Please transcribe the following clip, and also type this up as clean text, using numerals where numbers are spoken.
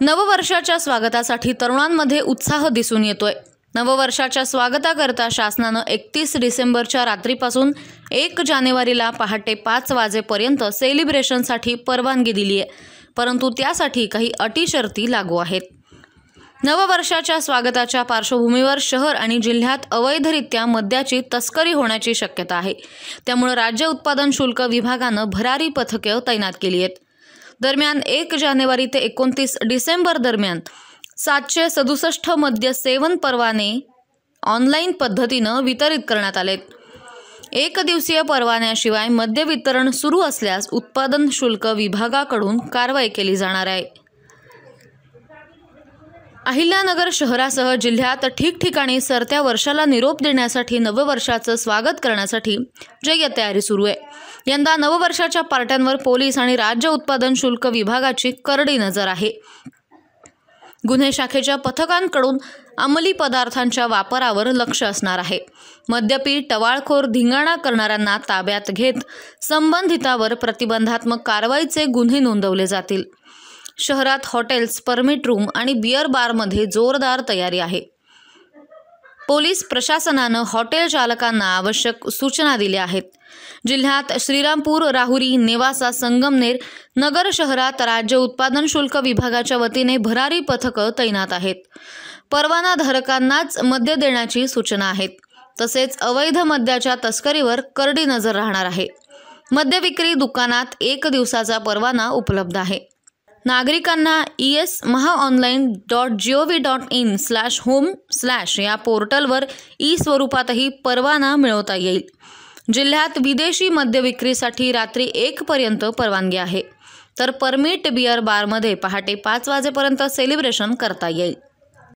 नववर्षाच्या स्वागतासाठी तरुणांमध्ये उत्साह दिसून येतोय। नववर्षाच्या स्वागताकरता शासनानं 31 डिसेंबरच्या रात्रीपासून 1 जानेवारीला पहाटे 5 वाजेपर्यंत सेलिब्रेशनसाठी परवानगी दिली आहे, परंतु त्यासाठी काही अटी शर्ती लागू आहेत। नववर्षाच्या स्वागताच्या पार्श्वभूमीवर शहर आणि जिल्ह्यात अवैधरित्या मद्याची तस्करी होण्याची शक्यता आहे। त्यामुळे राज्य उत्पादन शुल्क विभागानं भरारी पथके तैनात केली आहेत। दरम्यान 1 जानेवारी ते 29 डिसेंबर दरम्यान 767 मद्य सेवन परवाने ऑनलाईन पद्धतीनं वितरित करण्यात आलेत। 1 दिवसीय परवान्याशिवाय मद्य वितरण सुरू असल्यास उत्पादन शुल्क विभागाकडून कारवाई केली जाणार आहे। अहिल्यानगर शहरासह जिल्ह्यात ठिकठिकाणी सरत्या वर्षाला निरोप देण्यासाठी नववर्षाचं स्वागत करण्यासाठी जय्यत तयारी सुरू आहे। यंदा नववर्षाच्या पार्ट्यांवर पोलीस आणि राज्य उत्पादन शुल्क विभागाची करडी नजर आहे। गुन्हे शाखेच्या पथकांकडून अंमली पदार्थांच्या वापरावर लक्ष असणार आहे। मद्यपी टवाळखोर धिंगाणा करणाऱ्यांना ताब्यात घेत संबंधितावर प्रतिबंधात्मक कारवाईचे गुन्हे नोंदवले जातील। शहरात हॉटेल्स, परमिट रूम आणि बियर बारमध्ये जोरदार तयारी आहे। पोलीस प्रशासनानं हॉटेल चालकांना आवश्यक सूचना दिल्या आहेत। जिल्ह्यात श्रीरामपूर, राहुरी, नेवासा, संगमनेर, नगर शहरात राज्य उत्पादन शुल्क विभागाच्या वतीने भरारी पथकं तैनात आहेत। परवानाधारकांनाच मद्य देण्याची सूचना आहेत। तसेच अवैध मद्याच्या तस्करीवर करडी नजर राहणार आहे। मद्य विक्री दुकानात 1 दिवसाचा परवाना उपलब्ध आहे। नागरिकांना esmahaonline.gov.in/home/ या पोर्टलवर स्वरूपातही परवाना मिळवता येईल। जिल्ह्यात विदेशी मद्य विक्रीसाठी रात्री 1 पर्यंत परवानगी आहे, तर परमिट बियर बारमध्ये पहाटे 5 वाजेपर्यंत सेलिब्रेशन करता येईल।